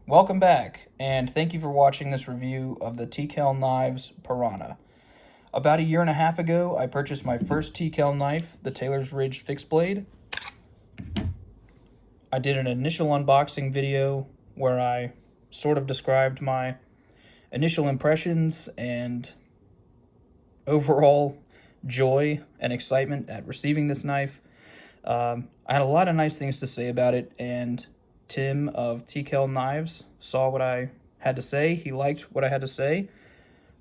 Welcome back, and thank you for watching this review of the Kell Knives Piranha. About a year and a half ago, I purchased my first Kell knife, the Taylor's Ridge Fixed Blade. I did an initial unboxing video where I sort of described my initial impressions and overall joy and excitement at receiving this knife. I had a lot of nice things to say about it, and Tim of Kell Knives saw what I had to say. He liked what I had to say,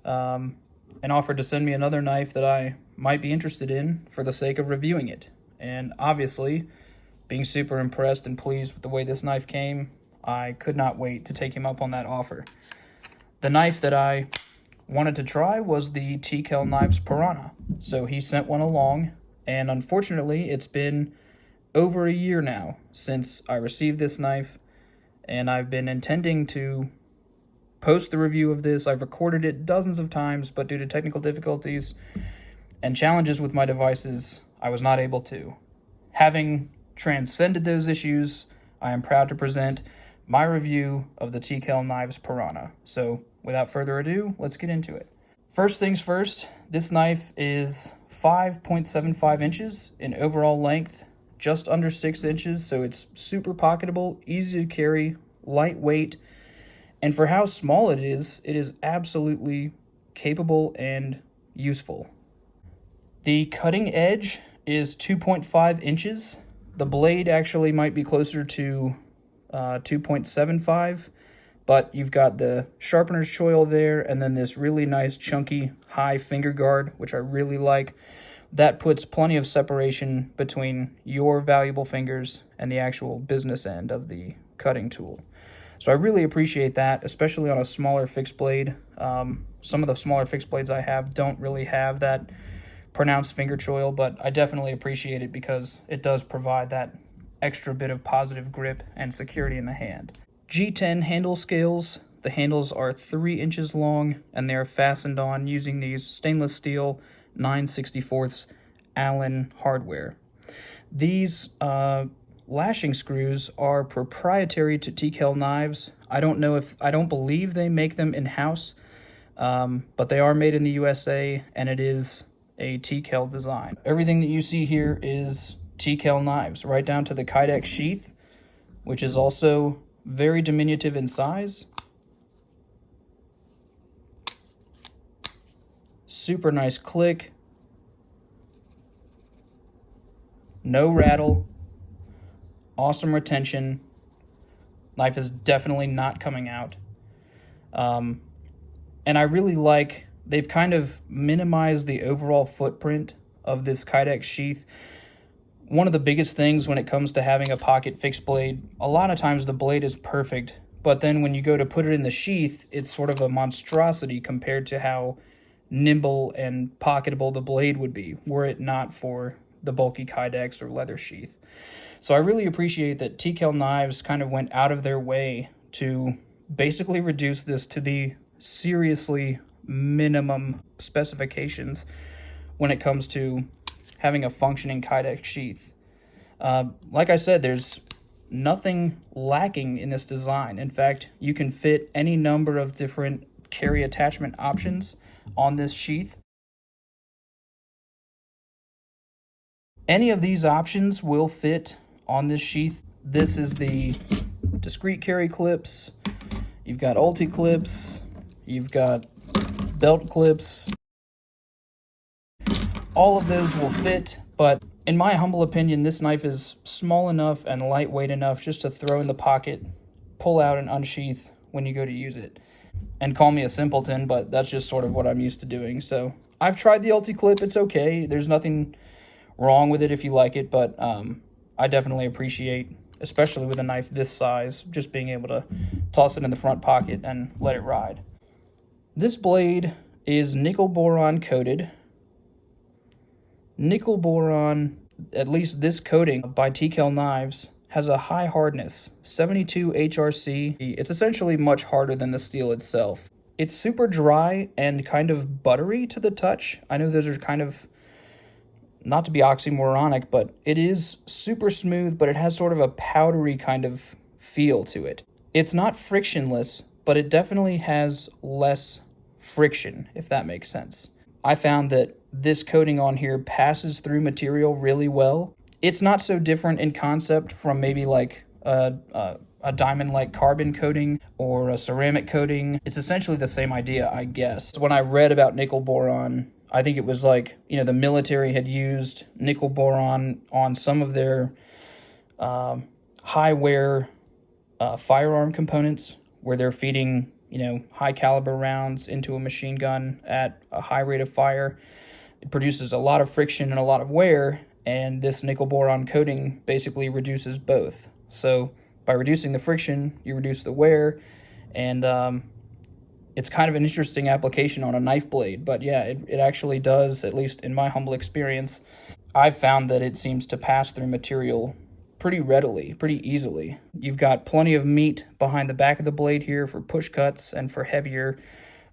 and offered to send me another knife that I might be interested in for the sake of reviewing it. And obviously, being super impressed and pleased with the way this knife came, I could not wait to take him up on that offer. The knife that I wanted to try was the Kell Knives Piranha, so he sent one along, and unfortunately, it's been over a year now since I received this knife, and I've been intending to post the review of this. I've recorded it dozens of times, but due to technical difficulties and challenges with my devices, I was not able to. Having transcended those issues, I am proud to present my review of the Kell Knives Piranha. So without further ado, let's get into it. First things first, this knife is 5.75 inches in overall length, just under 6 inches, so it's super pocketable, easy to carry, lightweight, and for how small it is absolutely capable and useful. The cutting edge is 2.5 inches. The blade actually might be closer to 2.75, but you've got the sharpener's choil there, and then this really nice chunky high finger guard, which I really like. That puts plenty of separation between your valuable fingers and the actual business end of the cutting tool. So I really appreciate that, especially on a smaller fixed blade. Some of the smaller fixed blades I have don't really have that pronounced finger choil, but I definitely appreciate it because it does provide that extra bit of positive grip and security in the hand. G10 handle scales. The handles are 3 inches long, and they are fastened on using these stainless steel 9/64 Allen hardware. These lashing screws are proprietary to Kell Knives. I don't believe they make them in-house, but they are made in the USA, and it is a Kell design. Everything that you see here is Kell Knives, right down to the Kydex sheath, which is also very diminutive in size. Super nice click. No rattle. Awesome retention. Knife is definitely not coming out. And I really like, they've kind of minimized the overall footprint of this Kydex sheath. One of the biggest things when it comes to having a pocket fixed blade, a lot of times the blade is perfect, but then when you go to put it in the sheath, it's sort of a monstrosity compared to how nimble and pocketable the blade would be were it not for the bulky Kydex or leather sheath. So I really appreciate that Kell Knives kind of went out of their way to basically reduce this to the seriously minimum specifications when it comes to having a functioning Kydex sheath. Like I said, there's nothing lacking in this design. In fact, you can fit any number of different carry attachment options on this sheath. Any of these options will fit on this sheath. This is the discrete carry clips. You've got ulti clips. You've got belt clips. All of those will fit, but in my humble opinion, this knife is small enough and lightweight enough just to throw in the pocket, pull out and unsheath when you go to use it. And call me a simpleton, but that's just sort of what I'm used to doing. So I've tried the ulti clip. It's okay. There's nothing wrong with it if you like it, but I definitely appreciate, especially with a knife this size, just being able to toss it in the front pocket and let it ride. This blade is nickel boron coated. Nickel boron, at least this coating by Kell Knives, has a high hardness, 72 HRC. It's essentially much harder than the steel itself. It's super dry and kind of buttery to the touch. I know those are kind of, not to be oxymoronic, but it is super smooth, but it has sort of a powdery kind of feel to it. It's not frictionless, but it definitely has less friction, if that makes sense. I found that this coating on here passes through material really well. It's not so different in concept from maybe like a diamond-like carbon coating or a ceramic coating. It's essentially the same idea, I guess. When I read about nickel boron, I think it was like, the military had used nickel boron on some of their high wear firearm components where they're feeding, high caliber rounds into a machine gun at a high rate of fire. It produces a lot of friction and a lot of wear, and this nickel boron coating basically reduces both. So by reducing the friction, you reduce the wear, and it's kind of an interesting application on a knife blade. But yeah, it actually does, at least in my humble experience. I've found that it seems to pass through material pretty readily, pretty easily. You've got plenty of meat behind the back of the blade here for push cuts and for heavier,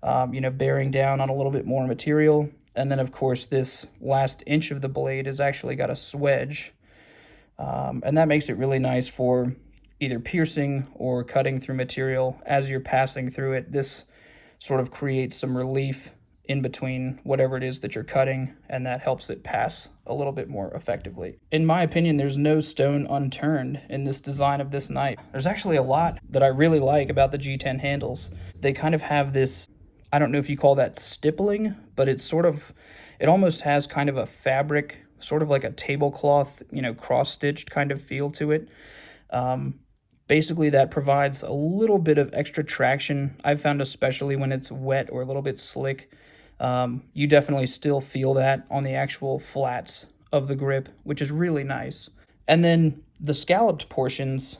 bearing down on a little bit more material. And then, of course, this last inch of the blade has actually got a swedge. And that makes it really nice for either piercing or cutting through material as you're passing through it. This sort of creates some relief in between whatever it is that you're cutting, and that helps it pass a little bit more effectively. In my opinion, there's no stone unturned in this design of this knife. There's actually a lot that I really like about the G10 handles. They kind of have this, I don't know if you call that stippling, but it almost has kind of a fabric, sort of like a tablecloth, cross-stitched kind of feel to it. Basically, that provides a little bit of extra traction. I've found especially when it's wet or a little bit slick, you definitely still feel that on the actual flats of the grip, which is really nice. And then the scalloped portions,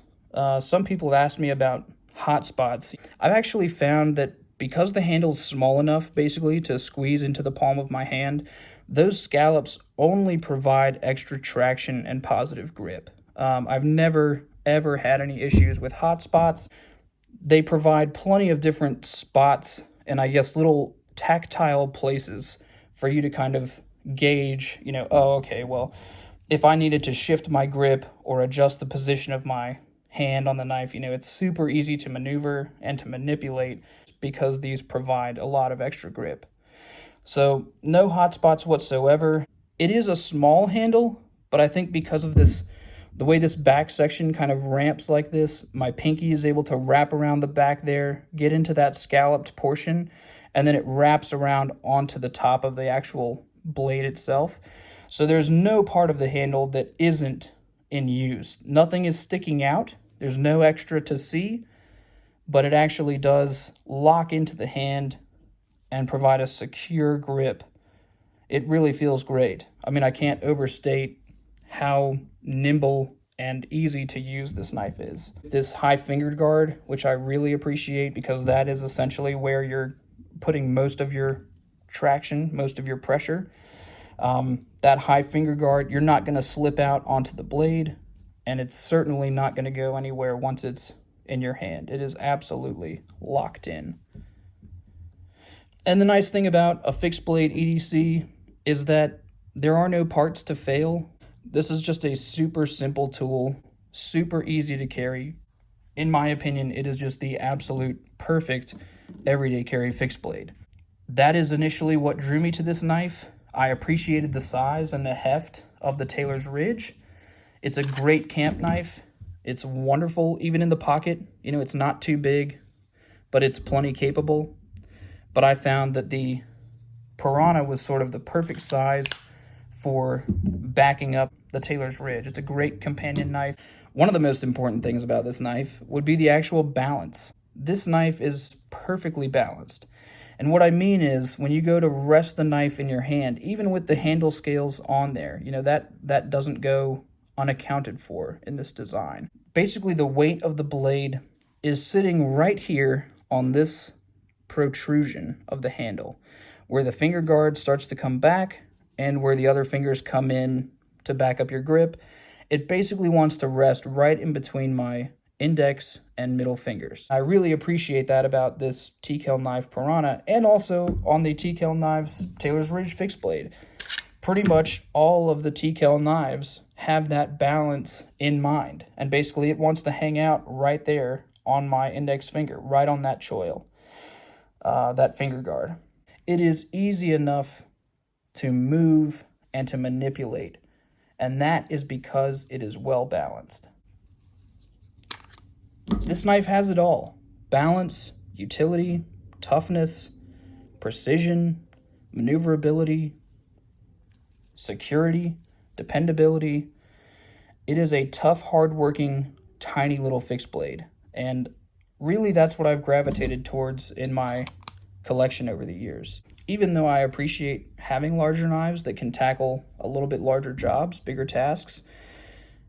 some people have asked me about hot spots. I've actually found that because the handle's small enough, basically, to squeeze into the palm of my hand, those scallops only provide extra traction and positive grip. I've never ever had any issues with hot spots. They provide plenty of different spots and I guess little tactile places for you to kind of gauge, okay, well, if I needed to shift my grip or adjust the position of my hand on the knife, it's super easy to maneuver and to manipulate because these provide a lot of extra grip. So no hot spots whatsoever. It is a small handle, but I think because of the way this back section kind of ramps like this, my pinky is able to wrap around the back there, get into that scalloped portion, and then it wraps around onto the top of the actual blade itself. So there's no part of the handle that isn't in use. Nothing is sticking out. There's no extra to see, but it actually does lock into the hand and provide a secure grip. It really feels great. I mean, I can't overstate how nimble and easy to use this knife is. This high fingered guard, which I really appreciate because that is essentially where you're putting most of your traction, most of your pressure. That high finger guard, you're not going to slip out onto the blade, and it's certainly not going to go anywhere once it's in your hand. It is absolutely locked in. And the nice thing about a fixed blade EDC is that there are no parts to fail. This is just a super simple tool, super easy to carry. In my opinion, it is just the absolute perfect everyday carry fixed blade. That is initially what drew me to this knife. I appreciated the size and the heft of the Taylor's Ridge. It's a great camp knife. It's wonderful, even in the pocket. It's not too big, but it's plenty capable. But I found that the Piranha was sort of the perfect size for backing up the Taylor's Ridge. It's a great companion knife. One of the most important things about this knife would be the actual balance. This knife is perfectly balanced. And what I mean is, when you go to rest the knife in your hand, even with the handle scales on there, that doesn't go unaccounted for in this design. Basically, the weight of the blade is sitting right here on this protrusion of the handle, where the finger guard starts to come back and where the other fingers come in to back up your grip. It basically wants to rest right in between my index and middle fingers. I really appreciate that about this Kell knife Piranha, and also on the Kell knives Taylor's Ridge fixed blade. Pretty much all of the Kell knives have that balance in mind, and basically it wants to hang out right there on my index finger, right on that choil, that finger guard. It is easy enough to move and to manipulate, and that is because it is well balanced. This knife has it all: balance, utility, toughness, precision, maneuverability, security, dependability. It is a tough, hard-working, tiny little fixed blade, and really that's what I've gravitated towards in my collection over the years. Even though I appreciate having larger knives that can tackle a little bit larger jobs, bigger tasks,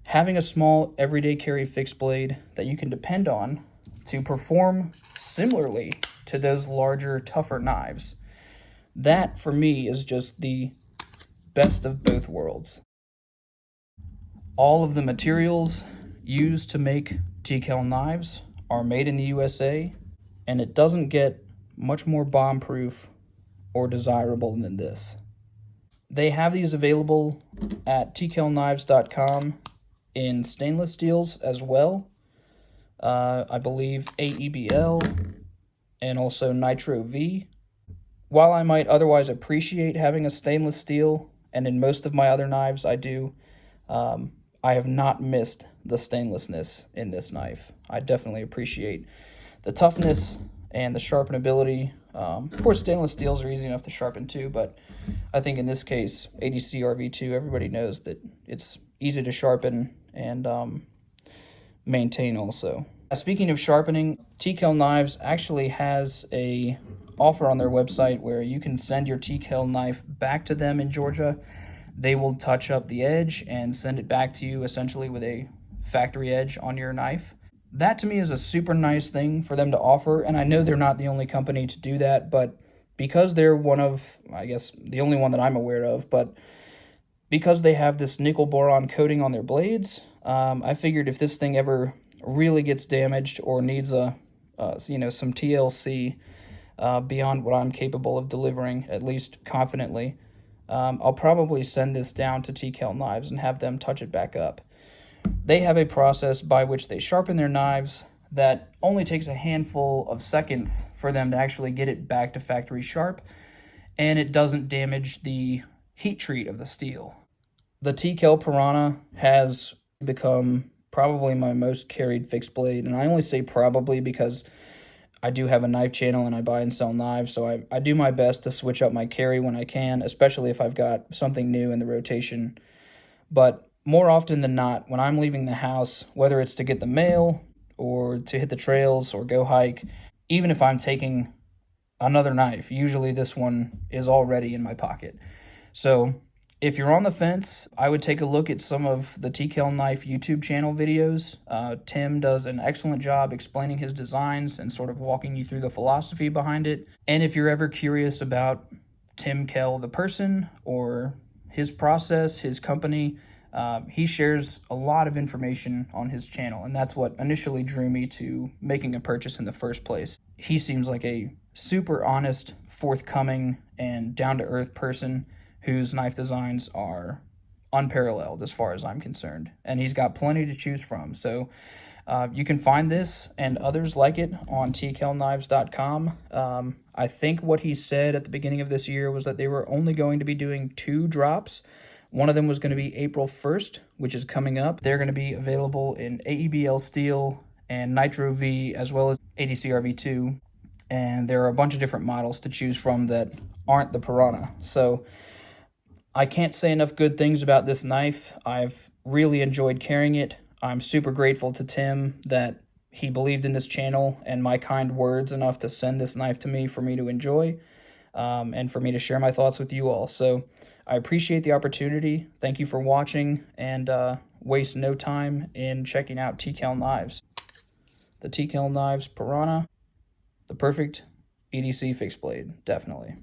having a small everyday carry fixed blade that you can depend on to perform similarly to those larger, tougher knives, that for me is just the best of both worlds. All of the materials used to make Kell knives are made in the USA, and it doesn't get much more bomb-proof or desirable than this. They have these available at tkellknives.com in stainless steels as well. I believe AEBL and also Nitro V. While I might otherwise appreciate having a stainless steel, and in most of my other knives I do, I have not missed the stainlessness in this knife. I definitely appreciate the toughness and the sharpenability. Of course, stainless steels are easy enough to sharpen too, but I think in this case, EDC RV2, everybody knows that it's easy to sharpen and maintain also. Speaking of sharpening, Kell Knives actually has a offer on their website where you can send your Kell knife back to them in Georgia. They will touch up the edge and send it back to you essentially with a factory edge on your knife. That to me is a super nice thing for them to offer, and I know they're not the only company to do that, but because they're one of, I guess, the only one that I'm aware of, but because they have this nickel boron coating on their blades, I figured if this thing ever really gets damaged or needs some TLC beyond what I'm capable of delivering, at least confidently, I'll probably send this down to Kell Knives and have them touch it back up. They have a process by which they sharpen their knives that only takes a handful of seconds for them to actually get it back to factory sharp, and it doesn't damage the heat treat of the steel. The Kell Piranha has become probably my most carried fixed blade, and I only say probably because I do have a knife channel and I buy and sell knives, so I do my best to switch up my carry when I can, especially if I've got something new in the rotation. But more often than not, when I'm leaving the house, whether it's to get the mail or to hit the trails or go hike, even if I'm taking another knife, usually this one is already in my pocket. So if you're on the fence, I would take a look at some of the Kell Knife YouTube channel videos. Tim does an excellent job explaining his designs and sort of walking you through the philosophy behind it. And if you're ever curious about Tim Kell, the person, or his process, his company, he shares a lot of information on his channel, and that's what initially drew me to making a purchase in the first place. He seems like a super honest, forthcoming, and down-to-earth person whose knife designs are unparalleled as far as I'm concerned, and he's got plenty to choose from. So you can find this and others like it on tkellknives.com. I think what he said at the beginning of this year was that they were only going to be doing 2 drops. One of them was going to be April 1st, which is coming up. They're going to be available in AEBL steel and Nitro V, as well as EDC RV2. And there are a bunch of different models to choose from that aren't the Piranha. So I can't say enough good things about this knife. I've really enjoyed carrying it. I'm super grateful to Tim that he believed in this channel and my kind words enough to send this knife to me for me to enjoy, and for me to share my thoughts with you all. So I appreciate the opportunity. Thank you for watching, and waste no time in checking out Kell Knives. The Kell Knives Piranha, the perfect EDC fixed blade, definitely.